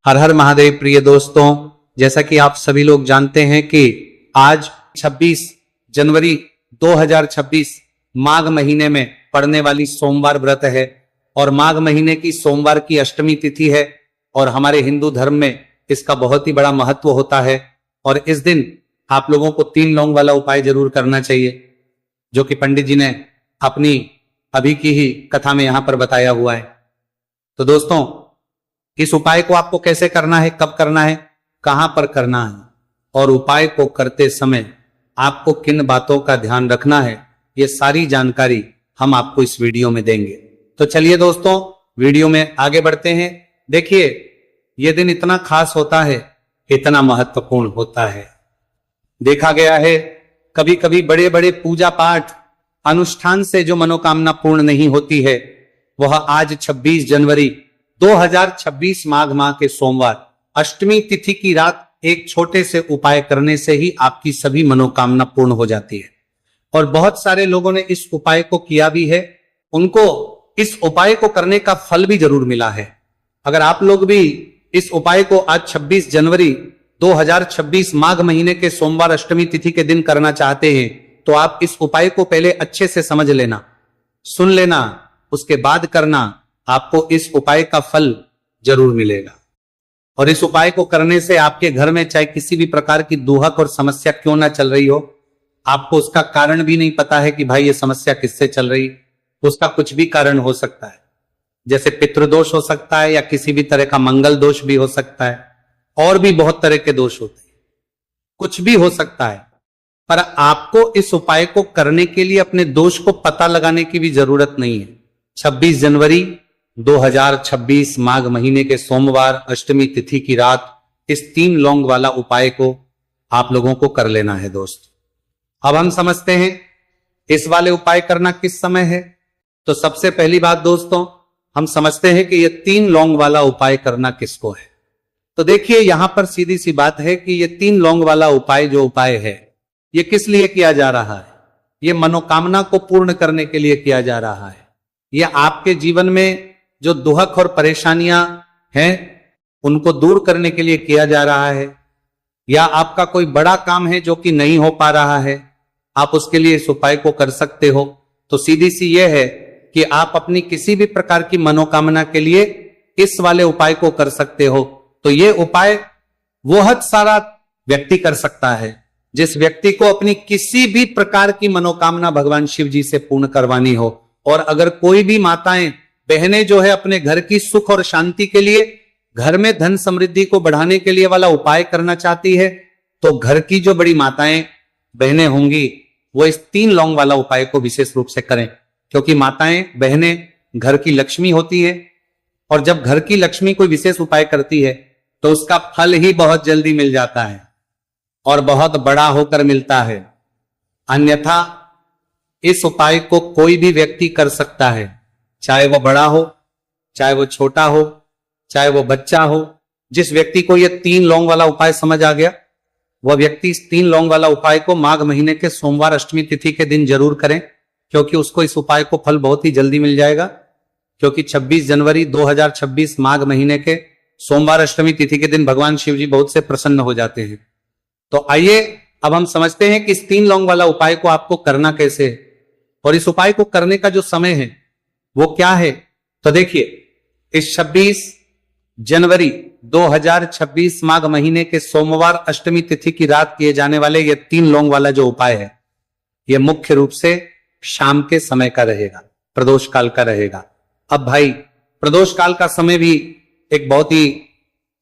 हर हर महादेव। प्रिय दोस्तों, जैसा कि आप सभी लोग जानते हैं कि आज 26 जनवरी 2026 माघ महीने में पड़ने वाली सोमवार व्रत है और माघ महीने की सोमवार की अष्टमी तिथि है और हमारे हिंदू धर्म में इसका बहुत ही बड़ा महत्व होता है। और इस दिन आप लोगों को 3 लौंग वाला उपाय जरूर करना चाहिए, जो कि पंडित जी ने अपनी अभी की ही कथा में यहां पर बताया हुआ है। तो दोस्तों, इस उपाय को आपको कैसे करना है, कब करना है, कहां पर करना है और उपाय को करते समय आपको किन बातों का ध्यान रखना है, ये सारी जानकारी हम आपको इस वीडियो में देंगे। तो चलिए दोस्तों, वीडियो में आगे बढ़ते हैं। देखिए, यह दिन इतना खास होता है, इतना महत्वपूर्ण होता है। देखा गया है कभी कभी बड़े बड़े पूजा पाठ अनुष्ठान से जो मनोकामना पूर्ण नहीं होती है, वह आज 26 जनवरी 2026 माघ माह के सोमवार अष्टमी तिथि की रात एक छोटे से उपाय करने से ही आपकी सभी मनोकामना पूर्ण हो जाती है। और बहुत सारे लोगों ने इस उपाय को किया भी है, उनको इस उपाय को करने का फल भी जरूर मिला है। अगर आप लोग भी इस उपाय को आज 26 जनवरी 2026 माघ महीने के सोमवार अष्टमी तिथि के दिन करना चाहते हैं, तो आप इस उपाय को पहले अच्छे से समझ लेना, सुन लेना, उसके बाद करना। आपको इस उपाय का फल जरूर मिलेगा। और इस उपाय को करने से आपके घर में चाहे किसी भी प्रकार की दुहक और समस्या क्यों ना चल रही हो, आपको उसका कारण भी नहीं पता है कि भाई ये समस्या किससे चल रही, उसका कुछ भी कारण हो सकता है। जैसे पितृदोष हो सकता है या किसी भी तरह का मंगल दोष भी हो सकता है, और भी बहुत तरह के दोष होते हैं, कुछ भी हो सकता है। पर आपको इस उपाय को करने के लिए अपने दोष को पता लगाने की भी जरूरत नहीं है। 26 जनवरी 2026 माघ महीने के सोमवार अष्टमी तिथि की रात इस 3 लौंग वाला उपाय को आप लोगों को कर लेना है। दोस्त, अब हम समझते हैं इस वाले उपाय करना किस समय है। तो सबसे पहली बात दोस्तों, हम समझते हैं कि यह 3 लौंग वाला उपाय करना किसको है। तो देखिए, यहां पर सीधी सी बात है कि यह 3 लौंग वाला उपाय जो उपाय है, यह किस लिए किया जा रहा है। यह मनोकामना को पूर्ण करने के लिए किया जा रहा है। यह आपके जीवन में जो दुहक और परेशानियां हैं उनको दूर करने के लिए किया जा रहा है, या आपका कोई बड़ा काम है जो कि नहीं हो पा रहा है, आप उसके लिए इस उपाय को कर सकते हो। तो सीधी सी यह है कि आप अपनी किसी भी प्रकार की मनोकामना के लिए इस वाले उपाय को कर सकते हो। तो यह उपाय वह सारा व्यक्ति कर सकता है जिस व्यक्ति को अपनी किसी भी प्रकार की मनोकामना भगवान शिव जी से पूर्ण करवानी हो। और अगर कोई भी माताएं बहनें जो है अपने घर की सुख और शांति के लिए, घर में धन समृद्धि को बढ़ाने के लिए वाला उपाय करना चाहती है, तो घर की जो बड़ी माताएं बहनें होंगी वो इस 3 लौंग वाला उपाय को विशेष रूप से करें, क्योंकि माताएं बहनें घर की लक्ष्मी होती है। और जब घर की लक्ष्मी कोई विशेष उपाय करती है तो उसका फल ही बहुत जल्दी मिल जाता है और बहुत बड़ा होकर मिलता है। अन्यथा इस उपाय को कोई भी व्यक्ति कर सकता है, चाहे वो बड़ा हो, चाहे वो छोटा हो, चाहे वो बच्चा हो। जिस व्यक्ति को यह 3 लौंग वाला उपाय समझ आ गया, वह व्यक्ति इस 3 लौंग वाला उपाय को माघ महीने के सोमवार अष्टमी तिथि के दिन जरूर करें, क्योंकि उसको इस उपाय को फल बहुत ही जल्दी मिल जाएगा। क्योंकि 26 जनवरी 2026 माघ महीने के सोमवार अष्टमी तिथि के दिन भगवान शिव जी बहुत से प्रसन्न हो जाते हैं। तो आइए अब हम समझते हैं कि इस 3 लौंग वाला उपाय को आपको करना कैसे है और इस उपाय को करने का जो समय है वो क्या है। तो देखिए, इस 26 जनवरी 2026 माघ महीने के सोमवार अष्टमी तिथि की रात किए जाने वाले ये 3 लौंग वाला जो उपाय है, यह मुख्य रूप से शाम के समय का रहेगा, प्रदोष काल का रहेगा। अब भाई, प्रदोष काल का समय भी एक बहुत ही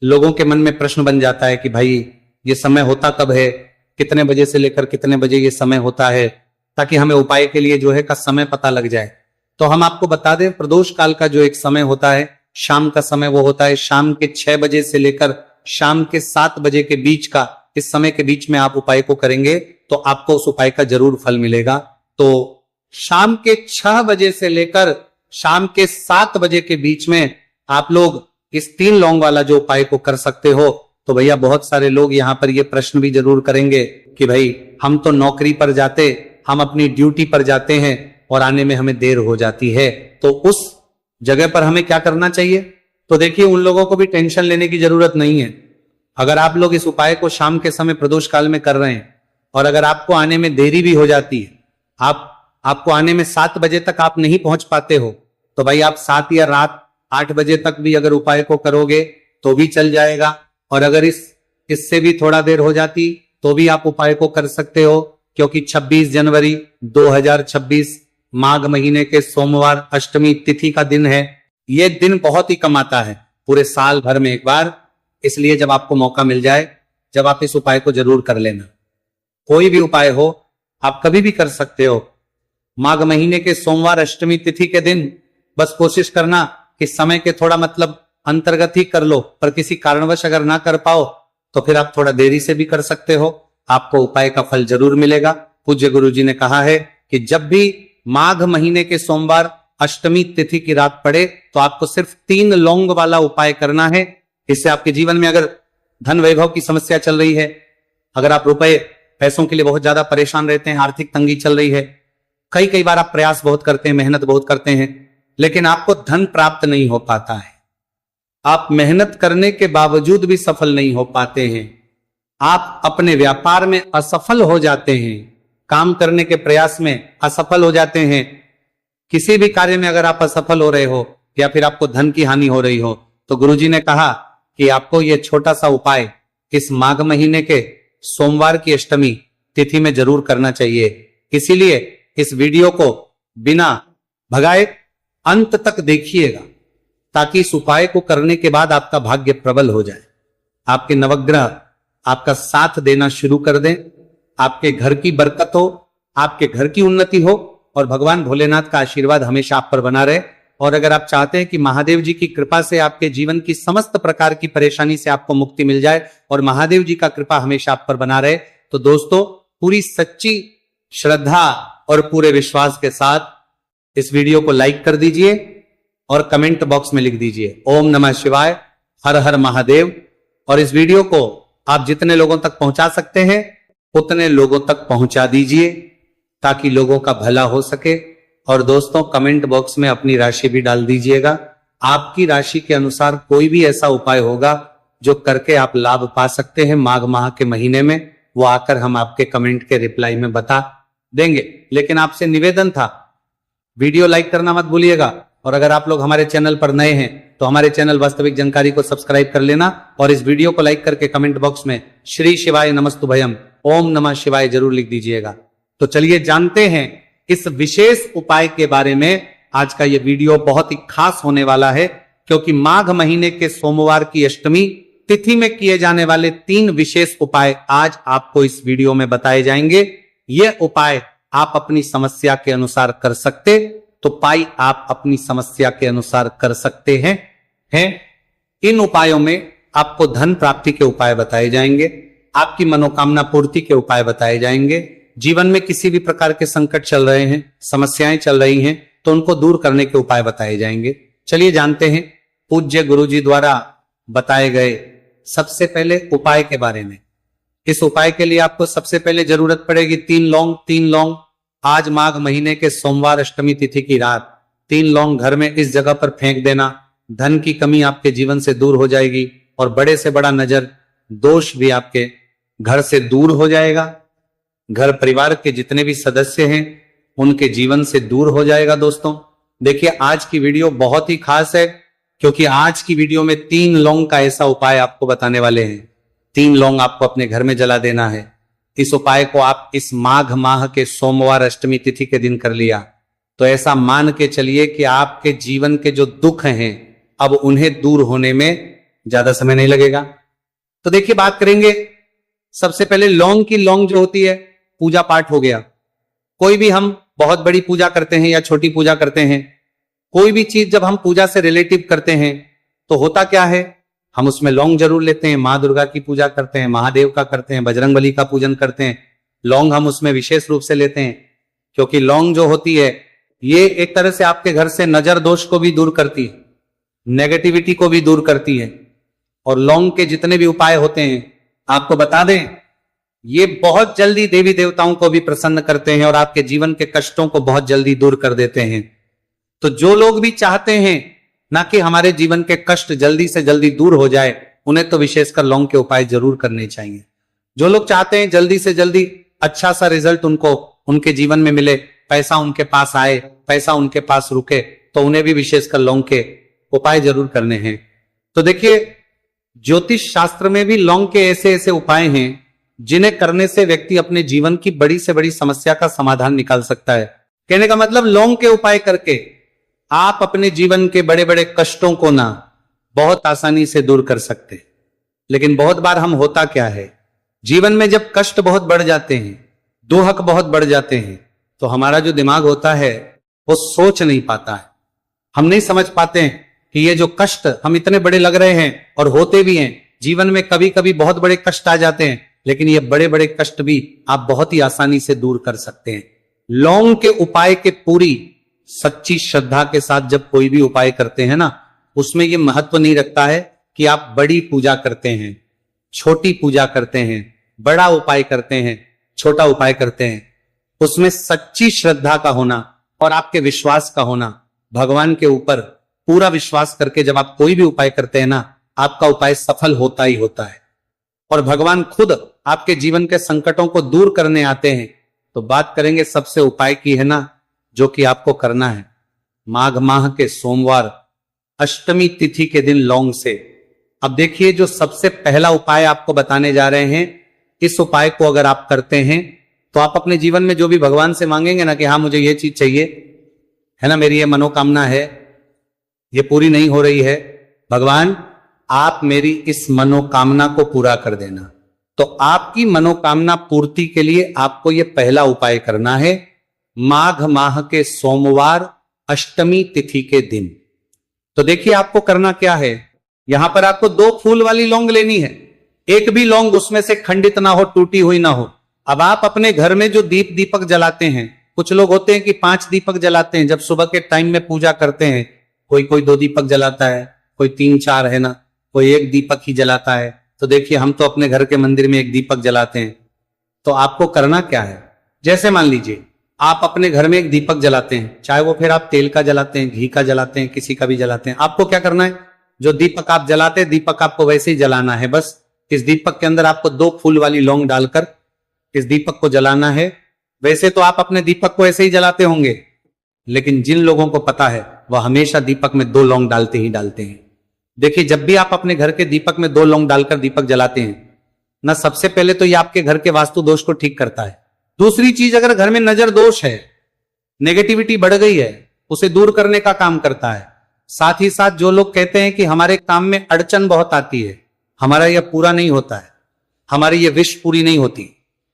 लोगों के मन में प्रश्न बन जाता है कि भाई ये समय होता कब है, कितने बजे से लेकर कितने बजे ये समय होता है, ताकि हमें उपाय के लिए जो है का समय पता लग जाए। तो हम आपको बता दें, प्रदोष काल का जो एक समय होता है, शाम का समय, वो होता है शाम के 6 बजे से लेकर शाम के 7 बजे के बीच का। इस समय के बीच में आप उपाय को करेंगे तो आपको उस उपाय का जरूर फल मिलेगा। तो शाम के 6 बजे से लेकर शाम के 7 बजे के बीच में आप लोग इस 3 लौंग वाला जो उपाय को कर सकते हो। तो भैया, बहुत सारे लोग यहां पर ये प्रश्न भी जरूर करेंगे कि भाई हम तो नौकरी पर जाते, हम अपनी ड्यूटी पर जाते हैं और आने में हमें देर हो जाती है, तो उस जगह पर हमें क्या करना चाहिए। तो देखिए उन लोगों को भी टेंशन लेने की जरूरत नहीं है। अगर आप लोग इस उपाय को शाम के समय प्रदोष काल में कर रहे हैं और अगर आपको आने में देरी भी हो जाती है, आपको आने में 7 बजे तक आप नहीं पहुंच पाते हो, तो भाई आप 7 या रात 8 बजे तक भी अगर उपाय को करोगे तो भी चल जाएगा। और अगर इससे भी थोड़ा देर हो जाती तो भी आप उपाय को कर सकते हो, क्योंकि 26 जनवरी 2026 माघ महीने के सोमवार अष्टमी तिथि का दिन है। यह दिन बहुत ही कम आता है पूरे साल भर में एक बार, इसलिए जब आपको मौका मिल जाए, जब आप इस उपाय को जरूर कर लेना। कोई भी उपाय हो आप कभी भी कर सकते हो। माघ महीने के सोमवार अष्टमी तिथि के दिन बस कोशिश करना कि समय के थोड़ा मतलब अंतर्गत ही कर लो, पर किसी कारणवश अगर ना कर पाओ तो फिर आप थोड़ा देरी से भी कर सकते हो, आपको उपाय का फल जरूर मिलेगा। पूज्य गुरु जी ने कहा है कि जब भी माघ महीने के सोमवार अष्टमी तिथि की रात पड़े तो आपको सिर्फ 3 लौंग वाला उपाय करना है। इससे आपके जीवन में अगर धन वैभव की समस्या चल रही है, अगर आप रुपए पैसों के लिए बहुत ज्यादा परेशान रहते हैं, आर्थिक तंगी चल रही है, कई बार आप प्रयास बहुत करते हैं, मेहनत बहुत करते हैं, लेकिन आपको धन प्राप्त नहीं हो पाता है, आप मेहनत करने के बावजूद भी सफल नहीं हो पाते हैं, आप अपने व्यापार में असफल हो जाते हैं, काम करने के प्रयास में असफल हो जाते हैं, किसी भी कार्य में अगर आप असफल हो रहे हो या फिर आपको धन की हानि हो रही हो, तो गुरुजी ने कहा कि आपको यह छोटा सा उपाय इस माघ महीने के सोमवार की अष्टमी तिथि में जरूर करना चाहिए। इसीलिए इस वीडियो को बिना भगाए अंत तक देखिएगा, ताकि इस उपाय को करने के बाद आपका भाग्य प्रबल हो जाए, आपके नवग्रह आपका साथ देना शुरू कर दें, आपके घर की बरकत हो, आपके घर की उन्नति हो और भगवान भोलेनाथ का आशीर्वाद हमेशा आप पर बना रहे। और अगर आप चाहते हैं कि महादेव जी की कृपा से आपके जीवन की समस्त प्रकार की परेशानी से आपको मुक्ति मिल जाए और महादेव जी का कृपा हमेशा आप पर बना रहे, तो दोस्तों पूरी सच्ची श्रद्धा और पूरे विश्वास के साथ इस वीडियो को लाइक कर दीजिए और कमेंट बॉक्स में लिख दीजिए ओम नमः शिवाय, हर हर महादेव। और इस वीडियो को आप जितने लोगों तक पहुंचा सकते हैं उतने लोगों तक पहुंचा दीजिए, ताकि लोगों का भला हो सके। और दोस्तों कमेंट बॉक्स में अपनी राशि भी डाल दीजिएगा, आपकी राशि के अनुसार कोई भी ऐसा उपाय होगा जो करके आप लाभ पा सकते हैं माघ माह के महीने में, वो आकर हम आपके कमेंट के रिप्लाई में बता देंगे। लेकिन आपसे निवेदन था, वीडियो लाइक करना मत भूलिएगा, और अगर आप लोग हमारे चैनल पर नए हैं तो हमारे चैनल वास्तविक जानकारी को सब्सक्राइब कर लेना और इस वीडियो को लाइक करके कमेंट बॉक्स में श्री शिवाय नमस्तुभयम ओम नमः शिवाय जरूर लिख दीजिएगा। तो चलिए जानते हैं इस विशेष उपाय के बारे में। आज का यह वीडियो बहुत ही खास होने वाला है, क्योंकि माघ महीने के सोमवार की अष्टमी तिथि में किए जाने वाले 3 विशेष उपाय आज आपको इस वीडियो में बताए जाएंगे। यह उपाय आप अपनी समस्या के अनुसार कर सकते, तो पाई आप अपनी समस्या के अनुसार कर सकते हैं। इन उपायों में आपको धन प्राप्ति के उपाय बताए जाएंगे, आपकी मनोकामना पूर्ति के उपाय बताए जाएंगे, जीवन में किसी भी प्रकार के संकट चल रहे हैं, समस्याएं चल रही हैं, तो उनको दूर करने के उपाय बताए जाएंगे। चलिए जानते हैं पूज्य गुरु जी द्वारा बताए गए सबसे पहले उपाय के बारे में। इस उपाय के लिए आपको सबसे पहले जरूरत पड़ेगी 3 लौंग। आज माघ महीने के सोमवार अष्टमी तिथि की रात 3 लौंग घर में इस जगह पर फेंक देना, धन की कमी आपके जीवन से दूर हो जाएगी और बड़े से बड़ा नजर दोष भी आपके घर से दूर हो जाएगा, घर परिवार के जितने भी सदस्य हैं उनके जीवन से दूर हो जाएगा। दोस्तों देखिए आज की वीडियो बहुत ही खास है, क्योंकि आज की वीडियो में 3 लौंग का ऐसा उपाय आपको बताने वाले हैं। 3 लौंग आपको अपने घर में जला देना है। इस उपाय को आप इस माघ माह के सोमवार अष्टमी तिथि के दिन कर लिया तो ऐसा मान के चलिए कि आपके जीवन के जो दुख हैं अब उन्हें दूर होने में ज्यादा समय नहीं लगेगा। तो देखिए बात करेंगे सबसे पहले लौंग की। लौंग जो होती है पूजा पाठ हो गया, कोई भी हम बहुत बड़ी पूजा करते हैं या छोटी पूजा करते हैं, कोई भी चीज जब हम पूजा से रिलेटिव करते हैं तो होता क्या है, हम उसमें लौंग जरूर लेते हैं। माँ दुर्गा की पूजा करते हैं, महादेव का करते हैं, बजरंगबली का पूजन करते हैं, लौंग हम उसमें विशेष रूप से लेते हैं, क्योंकि लौंग जो होती है ये एक तरह से आपके घर से नजर दोष को भी दूर करती है, नेगेटिविटी को भी दूर करती है। और लौंग के जितने भी उपाय होते हैं आपको बता दें, ये बहुत जल्दी देवी देवताओं को भी प्रसन्न करते हैं और आपके जीवन के कष्टों को बहुत जल्दी दूर कर देते हैं। तो जो लोग भी चाहते हैं ना कि हमारे जीवन के कष्ट जल्दी से जल्दी दूर हो जाए, उन्हें तो विशेषकर लौंग के उपाय जरूर करने चाहिए। जो लोग चाहते हैं जल्दी से जल्दी अच्छा सा रिजल्ट उनको उनके जीवन में मिले, पैसा उनके पास आए, पैसा उनके पास रुके, तो उन्हें भी विशेषकर लौंग के उपाय जरूर करने हैं। तो देखिए, ज्योतिष शास्त्र में भी लौंग के ऐसे ऐसे उपाय हैं जिन्हें करने से व्यक्ति अपने जीवन की बड़ी से बड़ी समस्या का समाधान निकाल सकता है। कहने का मतलब, लौंग के उपाय करके आप अपने जीवन के बड़े बड़े कष्टों को ना बहुत आसानी से दूर कर सकते हैं। लेकिन बहुत बार हम होता क्या है, जीवन में जब कष्ट बहुत बढ़ जाते हैं, दुहक बहुत बढ़ जाते हैं, तो हमारा जो दिमाग होता है वो सोच नहीं पाता है। हम नहीं समझ पाते हैं कि ये जो कष्ट हम इतने बड़े लग रहे हैं, और होते भी हैं जीवन में, कभी कभी बहुत बड़े कष्ट आ जाते हैं, लेकिन ये बड़े बड़े कष्ट भी आप बहुत ही आसानी से दूर कर सकते हैं। लौंग के उपाय के पूरी सच्ची श्रद्धा के साथ जब कोई भी उपाय करते हैं ना, उसमें ये महत्व नहीं रखता है कि आप बड़ी पूजा करते हैं, छोटी पूजा करते हैं, बड़ा उपाय करते हैं, छोटा उपाय करते हैं। उसमें सच्ची श्रद्धा का होना और आपके विश्वास का होना, भगवान के ऊपर पूरा विश्वास करके जब आप कोई भी उपाय करते हैं ना, आपका उपाय सफल होता ही होता है। और भगवान खुद आपके जीवन के संकटों को दूर करने आते हैं। तो बात करेंगे सबसे उपाय की, है ना, जो कि आपको करना है माघ माह के सोमवार अष्टमी तिथि के दिन लौंग से। अब देखिए, जो सबसे पहला उपाय आपको बताने जा रहे हैं, इस उपाय को अगर आप करते हैं तो आप अपने जीवन में जो भी भगवान से मांगेंगे ना कि हाँ मुझे ये चीज चाहिए, है ना, मेरी ये मनोकामना है, ये पूरी नहीं हो रही है, भगवान आप मेरी इस मनोकामना को पूरा कर देना। तो आपकी मनोकामना पूर्ति के लिए आपको ये पहला उपाय करना है, माघ माह के सोमवार अष्टमी तिथि के दिन। तो देखिए, आपको करना क्या है, यहां पर आपको 2 फूल वाली लौंग लेनी है। एक भी लौंग उसमें से खंडित ना हो, टूटी हुई ना हो। अब आप अपने घर में जो दीपक जलाते हैं, कुछ लोग होते हैं कि 5 दीपक जलाते हैं जब सुबह के टाइम में पूजा करते हैं। कोई 2 दीपक जलाता है, कोई 3-4, है ना, कोई 1 दीपक ही जलाता है। तो देखिए, हम तो अपने घर के मंदिर में 1 दीपक जलाते हैं। तो आपको करना क्या है, जैसे मान लीजिए आप अपने घर में 1 दीपक जलाते हैं, चाहे वो फिर आप तेल का जलाते हैं, घी का जलाते हैं, किसी का भी जलाते हैं। आपको क्या करना है, जो दीपक आप जलाते हैं, दीपक आपको वैसे ही जलाना है। बस इस दीपक के अंदर आपको 2 फूल वाली लौंग डालकर इस दीपक को जलाना है। वैसे तो आप अपने दीपक को ऐसे ही जलाते होंगे, लेकिन जिन लोगों को पता है वह हमेशा दीपक में 2 लौंग डालते ही डालते हैं। देखिए, जब भी आप अपने घर के दीपक में 2 लौंग डालकर दीपक जलाते हैं ना, सबसे पहले तो ये आपके घर के वास्तु दोष को ठीक करता है। दूसरी चीज, अगर घर में नजर दोष है, नेगेटिविटी बढ़ गई है, उसे दूर करने का काम करता है। साथ ही साथ जो लोग कहते हैं कि हमारे काम में अड़चन बहुत आती है, हमारा यह पूरा नहीं होता है, हमारी ये विश पूरी नहीं होती,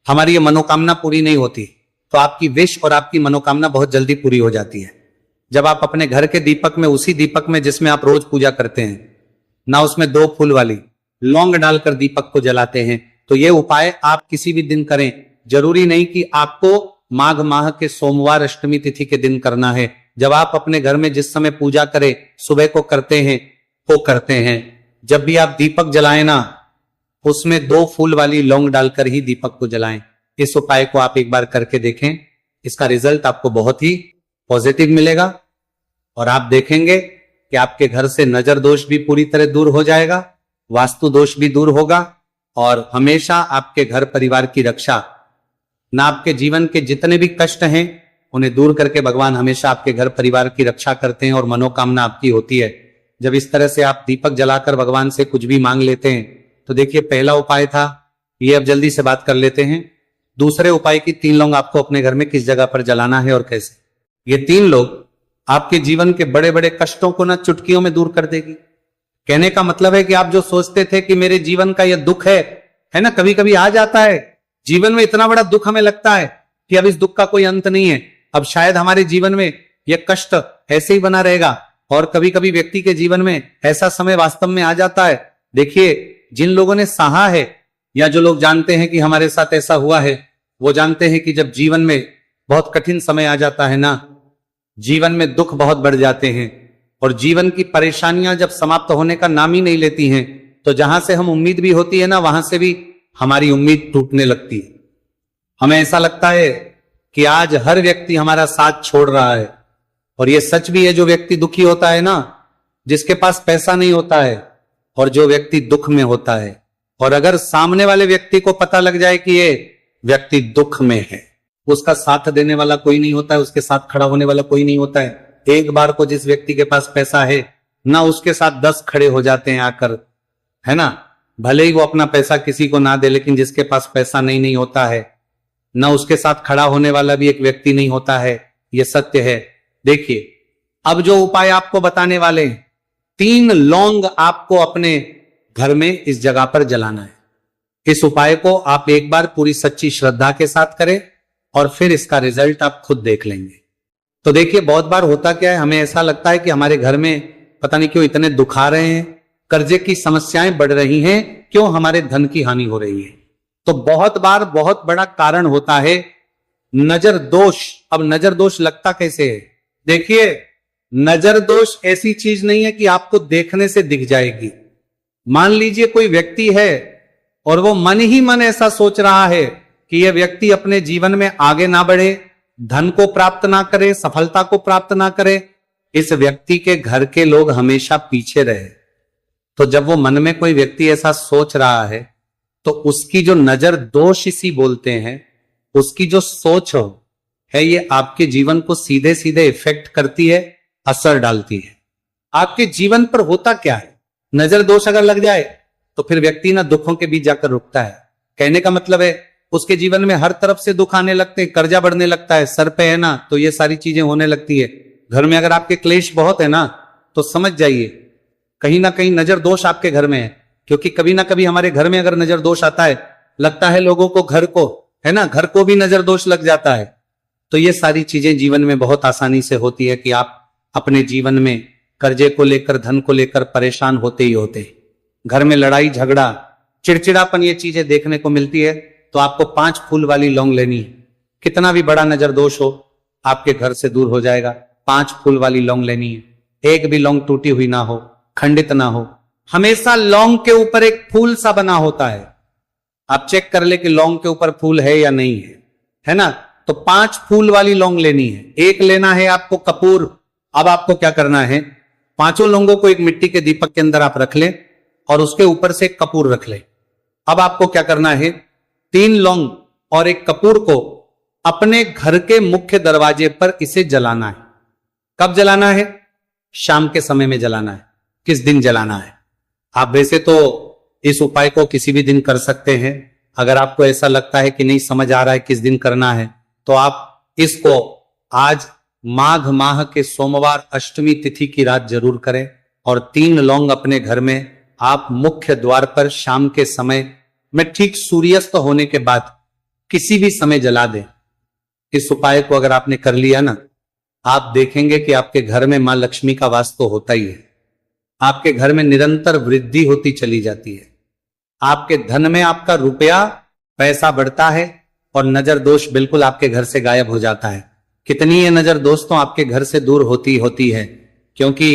हमारी ये मनोकामना पूरी नहीं होती, तो आपकी विश और आपकी मनोकामना बहुत जल्दी पूरी हो जाती है। जब आप अपने घर के दीपक में, उसी दीपक में जिसमें आप रोज पूजा करते हैं ना, उसमें 2 फूल वाली लौंग डालकर दीपक को जलाते हैं, तो ये उपाय आप किसी भी दिन करें। जरूरी नहीं कि आपको माघ माह के सोमवार अष्टमी तिथि के दिन करना है। जब आप अपने घर में जिस समय पूजा करें, सुबह को करते हैं, वो करते हैं। जब भी आप दीपक जलाएं ना, उसमें 2 फूल वाली लौंग डालकर ही दीपक को जलाएं। इस उपाय को आप एक बार करके देखें, इसका रिजल्ट आपको बहुत ही पॉजिटिव मिलेगा और आप देखेंगे कि आपके घर से नजर दोष भी पूरी तरह दूर हो जाएगा, वास्तु दोष भी दूर होगा और हमेशा आपके घर परिवार की रक्षा, ना आपके जीवन के जितने भी कष्ट हैं उन्हें दूर करके भगवान हमेशा आपके घर परिवार की रक्षा करते हैं और मनोकामना आपकी होती है। जब इस तरह से आप दीपक जलाकर भगवान से कुछ भी मांग लेते हैं, तो देखिए, पहला उपाय था ये। अब जल्दी से बात कर लेते हैं दूसरे उपाय की। 3 लौंग आपको अपने घर में किस जगह पर जलाना है और कैसे। ये 3 लोग आपके जीवन के बड़े बड़े कष्टों को ना चुटकियों में दूर कर देगी। कहने का मतलब है कि आप जो सोचते थे कि मेरे जीवन का यह दुख है ना, कभी कभी आ जाता है जीवन में, इतना बड़ा दुख हमें लगता है कि अब इस दुख का कोई अंत नहीं है, अब शायद हमारे जीवन में यह कष्ट ऐसे ही बना रहेगा। और कभी कभी व्यक्ति के जीवन में ऐसा समय वास्तव में आ जाता है। देखिए, जिन लोगों ने सहा है या जो लोग जानते हैं कि हमारे साथ ऐसा हुआ है, वो जानते हैं कि जब जीवन में बहुत कठिन समय आ जाता है ना, जीवन में दुख बहुत बढ़ जाते हैं और जीवन की परेशानियां जब समाप्त होने का नाम ही नहीं लेती हैं, तो जहां से हम उम्मीद भी होती है ना, वहां से भी हमारी उम्मीद टूटने लगती है। हमें ऐसा लगता है कि आज हर व्यक्ति हमारा साथ छोड़ रहा है। और यह सच भी है, जो व्यक्ति दुखी होता है ना, जिसके पास पैसा नहीं होता है और जो व्यक्ति दुख में होता है, और अगर सामने वाले व्यक्ति को पता लग जाए कि ये व्यक्ति दुख में है, उसका साथ देने वाला कोई नहीं होता है, उसके साथ खड़ा होने वाला कोई नहीं होता है। एक बार को जिस व्यक्ति के पास पैसा है ना, उसके साथ 10 खड़े हो जाते हैं आकर, है ना। भले ही वो अपना पैसा किसी को ना दे, लेकिन जिसके पास पैसा नहीं होता है ना, उसके साथ खड़ा होने वाला भी एक व्यक्ति नहीं होता है। यह सत्य है। देखिए, अब जो उपाय आपको बताने वाले हैं, 3 लौंग आपको अपने घर में इस जगह पर जलाना है। इस उपाय को आप एक बार पूरी सच्ची श्रद्धा के साथ करें और फिर इसका रिजल्ट आप खुद देख लेंगे। तो देखिए, बहुत बार होता क्या है, हमें ऐसा लगता है कि हमारे घर में पता नहीं क्यों इतने दुख आ रहे हैं, कर्जे की समस्याएं बढ़ रही हैं, क्यों हमारे धन की हानि हो रही है। तो बहुत बार बहुत बड़ा कारण होता है नजर दोष। अब नजर दोष लगता कैसे है? देखिए, नजर दोष ऐसी चीज नहीं है कि आपको देखने से दिख जाएगी। मान लीजिए कोई व्यक्ति है और वो मन ही मन ऐसा सोच रहा है कि यह व्यक्ति अपने जीवन में आगे ना बढ़े, धन को प्राप्त ना करे, सफलता को प्राप्त ना करे, इस व्यक्ति के घर के लोग हमेशा पीछे रहे। तो जब वो मन में कोई व्यक्ति ऐसा सोच रहा है, तो उसकी जो नजर दोष इसी बोलते हैं, उसकी जो सोच है, ये आपके जीवन को सीधे सीधे इफेक्ट करती है, असर डालती है। आपके जीवन पर होता क्या है, नजर दोष अगर लग जाए तो फिर व्यक्ति ना दुखों के बीच जाकर रुकता है। कहने का मतलब है, उसके जीवन में हर तरफ से दुख आने लगते हैं, कर्जा बढ़ने लगता है, सर पे है ना, तो ये सारी चीजें होने लगती है। घर में अगर आपके क्लेश बहुत है ना, तो समझ जाइए कहीं ना कहीं नजर दोष आपके घर में है। क्योंकि कभी ना कभी हमारे घर में अगर नजर दोष आता है, लगता है लोगों को, घर को, है ना, घर को भी नजर दोष लग जाता है। तो ये सारी चीजें जीवन में बहुत आसानी से होती है कि आप अपने जीवन में कर्जे को लेकर, धन को लेकर परेशान होते ही होते। घर में लड़ाई झगड़ा, चिड़चिड़ापन, ये चीजें देखने को मिलती है। तो आपको 5 फूल वाली लौंग लेनी है। कितना भी बड़ा नजर दोष हो, आपके घर से दूर हो जाएगा। 5 फूल वाली लौंग लेनी है। एक भी लौंग टूटी हुई ना हो, खंडित ना हो। हमेशा लौंग के ऊपर एक फूल सा बना होता है। आप चेक कर ले कि लौंग के ऊपर फूल है या नहीं है ना। तो 5 फूल वाली लौंग लेनी है। एक लेना है आपको कपूर। अब आपको क्या करना है, 5 लौंगों को एक मिट्टी के दीपक के अंदर आप रख लें और उसके ऊपर से एक कपूर रख लें। अब आपको क्या करना है, 3 लौंग और एक कपूर को अपने घर के मुख्य दरवाजे पर इसे जलाना है। कब जलाना है? शाम के समय में जलाना है। किस दिन जलाना है? आप वैसे तो इस उपाय को किसी भी दिन कर सकते हैं। अगर आपको ऐसा लगता है कि नहीं समझ आ रहा है किस दिन करना है, तो आप इसको आज माघ माह के सोमवार अष्टमी तिथि की रात जरूर करें। और 3 लौंग अपने घर में आप मुख्य द्वार पर शाम के समय में ठीक सूर्यास्त होने के बाद किसी भी समय जला दें। इस उपाय को अगर आपने कर लिया ना, आप देखेंगे कि आपके घर में मां लक्ष्मी का वास तो होता ही है। आपके घर में निरंतर वृद्धि होती चली जाती है। आपके धन में आपका रुपया पैसा बढ़ता है और नजर दोष बिल्कुल आपके घर से गायब हो जाता है। कितनी ये नजर दोस्तों आपके घर से दूर होती है, क्योंकि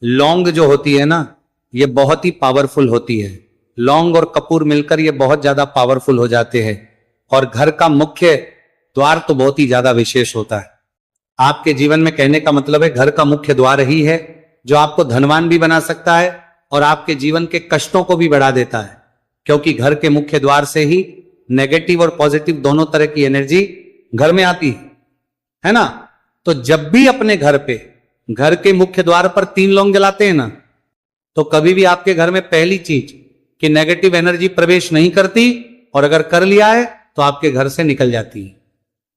लौंग जो होती है ना, ये बहुत ही पावरफुल होती है। लौंग और कपूर मिलकर ये बहुत ज्यादा पावरफुल हो जाते हैं। और घर का मुख्य द्वार तो बहुत ही ज्यादा विशेष होता है। आपके जीवन में, कहने का मतलब है, घर का मुख्य द्वार ही है जो आपको धनवान भी बना सकता है और आपके जीवन के कष्टों को भी बढ़ा देता है। क्योंकि घर के मुख्य द्वार से ही नेगेटिव और पॉजिटिव दोनों तरह की एनर्जी घर में आती है ना। तो जब भी अपने घर पे, घर के मुख्य द्वार पर 3 लौंग जलाते हैं ना, तो कभी भी आपके घर में पहली चीज कि नेगेटिव एनर्जी प्रवेश नहीं करती, और अगर कर लिया है तो आपके घर से निकल जाती है।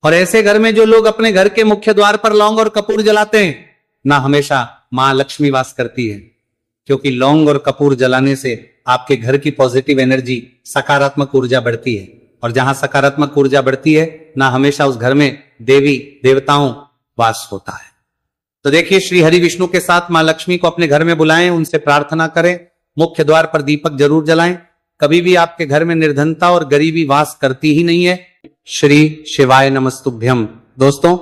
और ऐसे घर में जो लोग अपने घर के मुख्य द्वार पर लौंग और कपूर जलाते हैं ना, हमेशा मां लक्ष्मी वास करती है। क्योंकि लौंग और कपूर जलाने से आपके घर की पॉजिटिव एनर्जी, सकारात्मक ऊर्जा बढ़ती है। और जहां सकारात्मक ऊर्जा बढ़ती है ना, हमेशा उस घर में देवी देवताओं वास होता है। तो देखिए, श्री हरि विष्णु के साथ मां लक्ष्मी को अपने घर में बुलाएं, उनसे प्रार्थना करें, मुख्य द्वार पर दीपक जरूर जलाएं। कभी भी आपके घर में निर्धनता और गरीबी वास करती ही नहीं है। श्री शिवाय नमस्तुभ्यम। दोस्तों,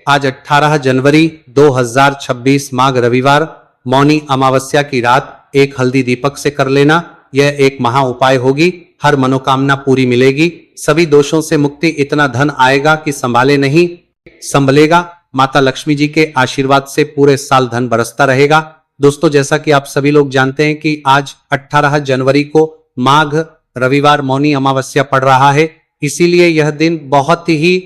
आज 18 जनवरी 2026 माघ रविवार, मौनी अमावस्या की रात एक हल्दी दीपक से कर लेना। यह एक महा उपाय होगी। हर मनोकामना पूरी मिलेगी, सभी दोषों से मुक्ति। इतना धन आएगा कि संभाले नहीं संभलेगा। माता लक्ष्मी जी के आशीर्वाद से पूरे साल धन बरसता रहेगा। दोस्तों जैसा कि आप सभी लोग जानते हैं कि आज 18 जनवरी को माघ रविवार मौनी अमावस्या पड़ रहा है, इसीलिए यह दिन बहुत ही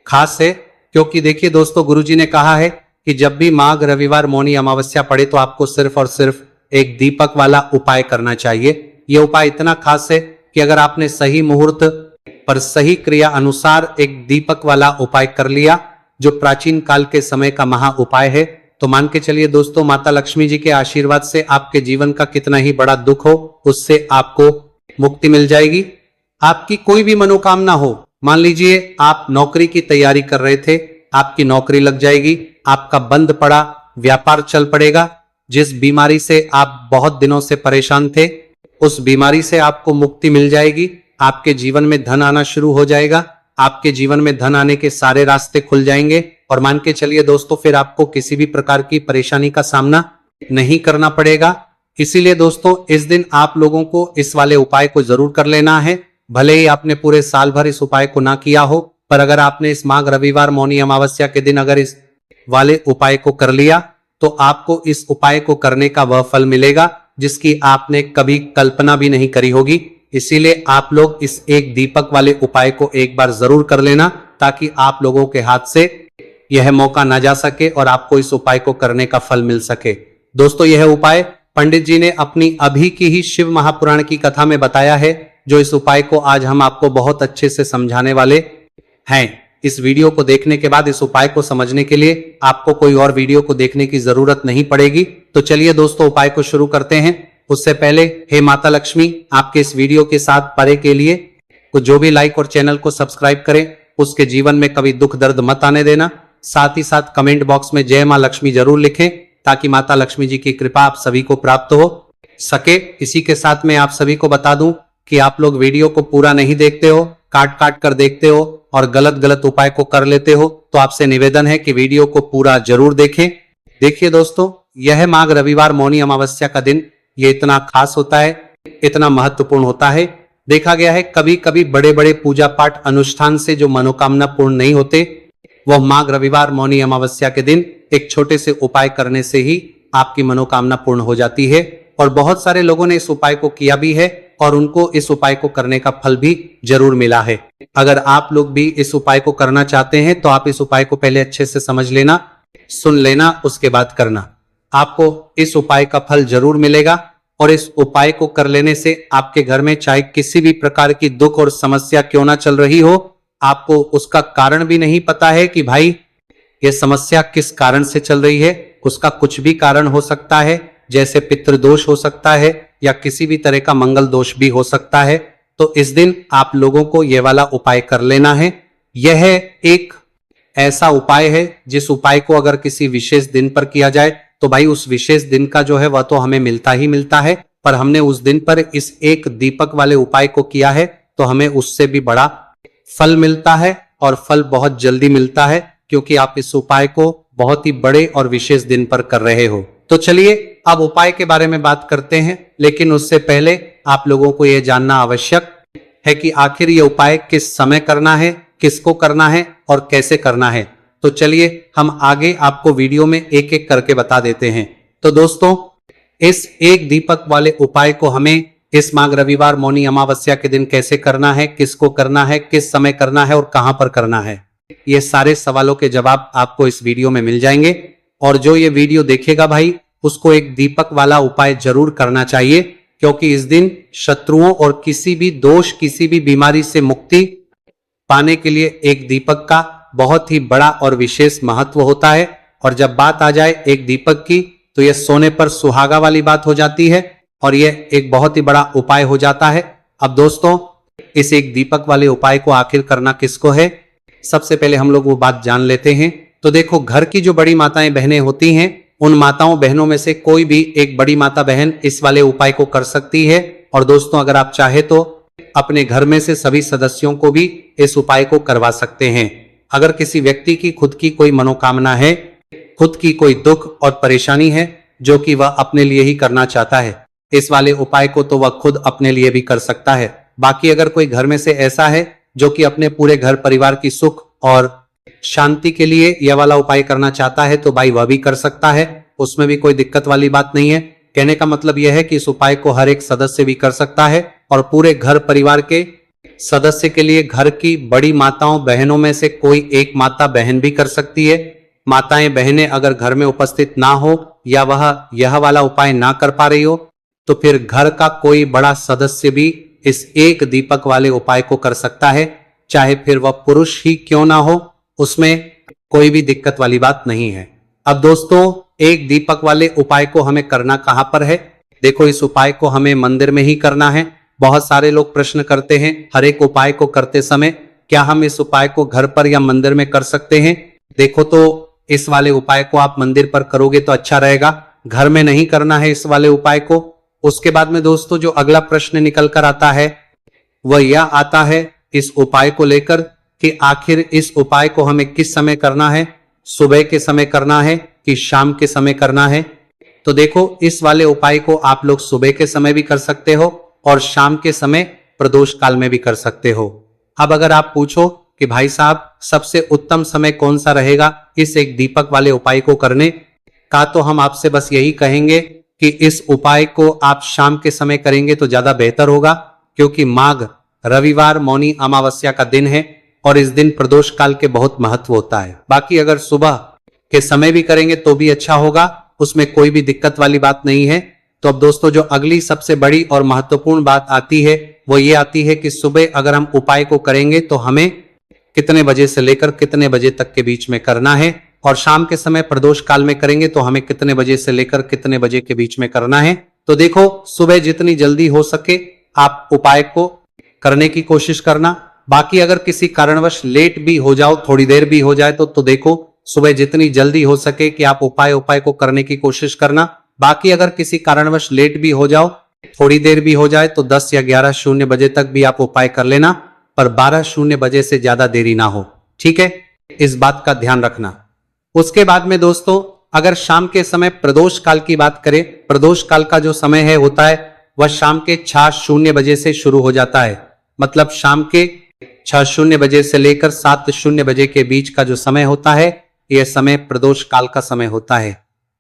खास है। क्योंकि देखिए दोस्तों, गुरुजी ने कहा है कि जब भी माघ रविवार मौनी अमावस्या पड़े तो आपको सिर्फ और सिर्फ एक दीपक वाला उपाय करना चाहिए। यह उपाय इतना खास है कि अगर आपने सही मुहूर्त पर सही क्रिया अनुसार एक दीपक वाला उपाय कर लिया, जो प्राचीन काल के समय का महा उपाय है, तो मान के चलिए दोस्तों, माता लक्ष्मी जी के आशीर्वाद से आपके जीवन का कितना ही बड़ा दुख हो, उससे आपको मुक्ति मिल जाएगी। आपकी कोई भी मनोकामना हो, मान लीजिए आप नौकरी की तैयारी कर रहे थे, आपकी नौकरी लग जाएगी, आपका बंद पड़ा व्यापार चल पड़ेगा, जिस बीमारी से आप बहुत दिनों से परेशान थे उस बीमारी से आपको मुक्ति मिल जाएगी, आपके जीवन में धन आना शुरू हो जाएगा, आपके जीवन में धन आने के सारे रास्ते खुल जाएंगे और मान के चलिए दोस्तों, फिर आपको किसी भी प्रकार की परेशानी का सामना नहीं करना पड़ेगा। इसीलिए दोस्तों, इस दिन आप लोगों को इस वाले उपाय को जरूर कर लेना है। भले ही आपने पूरे साल भर इस उपाय को ना किया हो, पर अगर आपने इस माघ रविवार मौनी अमावस्या के दिन अगर इस वाले उपाय को कर लिया, तो आपको इस उपाय को करने का वह फल मिलेगा जिसकी आपने कभी कल्पना भी नहीं करी होगी। इसीलिए आप लोग इस एक दीपक वाले उपाय को एक बार जरूर कर लेना, ताकि आप लोगों के हाथ से यह मौका ना जा सके और आपको इस उपाय को करने का फल मिल सके। दोस्तों, यह उपाय पंडित जी ने अपनी अभी की ही शिव महापुराण की कथा में बताया है, जो इस उपाय को आज हम आपको बहुत अच्छे से समझाने वाले हैं। इस वीडियो को देखने के बाद इस उपाय को समझने के लिए आपको कोई और वीडियो को देखने की जरूरत नहीं पड़ेगी। तो चलिए दोस्तों, उपाय को शुरू करते हैं। उससे पहले हे माता लक्ष्मी, आपके इस वीडियो के साथ परे के लिए तो जो भी लाइक और चैनल को सब्सक्राइब करे, उसके जीवन में कभी दुख दर्द मत आने देना। साथ ही साथ कमेंट बॉक्स में जय मां लक्ष्मी जरूर लिखें, ताकि माता लक्ष्मी जी की कृपा आप सभी को प्राप्त हो सके। इसी के साथ मैं आप सभी को बता दूं कि आप लोग वीडियो को पूरा नहीं देखते हो, काट काट कर देखते हो और गलत गलत उपाय को कर लेते हो, तो आपसे निवेदन है कि वीडियो को पूरा जरूर देखें। देखिए दोस्तों, यह माघ रविवार मौनी अमावस्या का दिन ये इतना खास होता है, इतना महत्वपूर्ण होता है। देखा गया है कभी कभी बड़े बड़े पूजा पाठ अनुष्ठान से जो मनोकामना पूर्ण नहीं होते, वह माघ रविवार मौनी अमावस्या के दिन एक छोटे से उपाय करने से ही आपकी मनोकामना पूर्ण हो जाती है। और बहुत सारे लोगों ने इस उपाय को किया भी है और उनको इस उपाय को करने का फल भी जरूर मिला है। अगर आप लोग भी इस उपाय को करना चाहते हैं तो आप इस उपाय को पहले अच्छे से समझ लेना, सुन लेना, उसके बाद करना। आपको इस उपाय का फल जरूर मिलेगा और इस उपाय को कर लेने से आपके घर में चाहे किसी भी प्रकार की दुख और समस्या क्यों ना चल रही हो, आपको उसका कारण भी नहीं पता है कि भाई ये समस्या किस कारण से चल रही है, उसका कुछ भी कारण हो सकता है, जैसे पितृदोष हो सकता है या किसी भी तरह का मंगल दोष भी हो सकता है। तो इस दिन आप लोगों को यह वाला उपाय कर लेना है। यह एक ऐसा उपाय है जिस उपाय को अगर किसी विशेष दिन पर किया जाए तो भाई उस विशेष दिन का जो है वह तो हमें मिलता ही मिलता है, पर हमने उस दिन पर इस एक दीपक वाले उपाय को किया है तो हमें उससे भी बड़ा फल मिलता है और फल बहुत जल्दी मिलता है, क्योंकि आप इस उपाय को बहुत ही बड़े और विशेष दिन पर कर रहे हो। तो चलिए अब उपाय के बारे में बात करते हैं, लेकिन उससे पहले आप लोगों को यह जानना आवश्यक है कि आखिर ये उपाय किस समय करना है, किसको करना है और कैसे करना है। तो चलिए हम आगे आपको वीडियो में एक एक करके बता देते हैं। तो दोस्तों, इस एक दीपक वाले उपाय को हमें इस माघ रविवार मौनी अमावस्या के दिन कैसे करना है, किसको करना है, किस समय करना है और कहां पर करना है, ये सारे सवालों के जवाब आपको इस वीडियो में मिल जाएंगे। और जो ये वीडियो देखेगा भाई, उसको एक दीपक वाला उपाय जरूर करना चाहिए, क्योंकि इस दिन शत्रुओं और किसी भी दोष, किसी भी बीमारी से मुक्ति पाने के लिए एक दीपक का बहुत ही बड़ा और विशेष महत्व होता है। और जब बात आ जाए एक दीपक की, तो यह सोने पर सुहागा वाली बात हो जाती है और यह एक बहुत ही बड़ा उपाय हो जाता है। अब दोस्तों, इस एक दीपक वाले उपाय को आखिर करना किसको है, सबसे पहले हम लोग वो बात जान लेते हैं। तो देखो, घर की जो बड़ी माताएं बहनें होती हैं, उन माताओं बहनों में से कोई भी एक बड़ी माता बहन इस वाले उपाय को कर सकती है। और दोस्तों, अगर आप चाहे तो अपने घर में से सभी सदस्यों को भी इस उपाय को करवा सकते हैं। अगर किसी व्यक्ति की खुद की कोई मनोकामना है, खुद की कोई दुख और परेशानी है जो कि वह अपने लिए ही करना चाहता है, इस वाले उपाय को तो वह खुद अपने लिए भी कर सकता है। बाकी अगर कोई घर में से ऐसा है जो कि अपने पूरे घर परिवार की सुख और शांति के लिए यह वाला उपाय करना चाहता है, तो भाई वह भी कर सकता है। उसमें भी कोई दिक्कत वाली बात नहीं है। कहने का मतलब यह है कि इस उपाय को हर एक सदस्य भी कर सकता है और पूरे घर परिवार के सदस्य के लिए घर की बड़ी माताओं बहनों में से कोई एक माता बहन भी कर सकती है। माताएं बहनें अगर घर में उपस्थित ना हो या वह यह वाला उपाय ना कर पा रही हो तो फिर घर का कोई बड़ा सदस्य भी इस एक दीपक वाले उपाय को कर सकता है, चाहे फिर वह पुरुष ही क्यों ना हो, उसमें कोई भी दिक्कत वाली बात नहीं है। अब दोस्तों, एक दीपक वाले उपाय को हमें करना कहां पर है? देखो, इस उपाय को हमें मंदिर में ही करना है। बहुत सारे लोग प्रश्न करते हैं हर एक उपाय को करते समय, क्या हम इस उपाय को घर पर या मंदिर में कर सकते हैं? देखो, तो इस वाले उपाय को आप मंदिर पर करोगे तो अच्छा रहेगा, घर में नहीं करना है इस वाले उपाय को। उसके बाद में दोस्तों जो अगला प्रश्न निकल कर आता है वह यह आता है इस उपाय को लेकर कि आखिर इस उपाय को हमें किस समय करना है, सुबह के समय करना है कि शाम के समय करना है? तो देखो, इस वाले उपाय को आप लोग सुबह के समय भी कर सकते हो और शाम के समय प्रदोष काल में भी कर सकते हो। अब अगर आप पूछो कि भाई साहब सबसे उत्तम समय कौन सा रहेगा इस एक दीपक वाले उपाय को करने का, तो हम आपसे बस यही कहेंगे कि इस उपाय को आप शाम के समय करेंगे तो ज्यादा बेहतर होगा, क्योंकि माघ रविवार मौनी अमावस्या का दिन है और इस दिन प्रदोष काल के बहुत महत्व होता है। बाकी अगर सुबह के समय भी करेंगे तो भी अच्छा होगा, उसमें कोई भी दिक्कत वाली बात नहीं है। तो अब दोस्तों जो अगली सबसे बड़ी और महत्वपूर्ण बात आती है वो ये आती है कि सुबह अगर हम उपाय को करेंगे तो हमें कितने बजे से लेकर कितने बजे तक के बीच में करना है, और शाम के समय प्रदोष काल में करेंगे तो हमें कितने बजे से लेकर कितने बजे के बीच में करना है। तो देखो, सुबह जितनी जल्दी हो सके आप उपाय को करने की कोशिश करना। बाकी अगर किसी कारणवश लेट भी हो जाओ, थोड़ी देर भी हो जाए तो देखो, सुबह जितनी जल्दी हो सके कि आप उपाय को करने की कोशिश करना। बाकी अगर किसी कारणवश लेट भी हो जाओ, थोड़ी देर भी हो जाए तो 10 या 11:00 बजे तक भी आप उपाय कर लेना, पर 12:00 बजे से ज्यादा देरी ना हो, ठीक है? इस बात का ध्यान रखना। उसके बाद में दोस्तों अगर शाम के समय प्रदोष काल की बात करें, प्रदोष काल का जो समय है होता है वह शाम के 6:00 बजे से शुरू हो जाता है। मतलब शाम के 6:00 बजे से लेकर 7:00 बजे के बीच का जो समय होता है यह समय प्रदोष काल का समय होता है।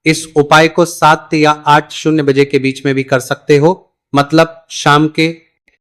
इस उपाय को 7 या 8:00 बजे के बीच में भी कर सकते हो। मतलब शाम के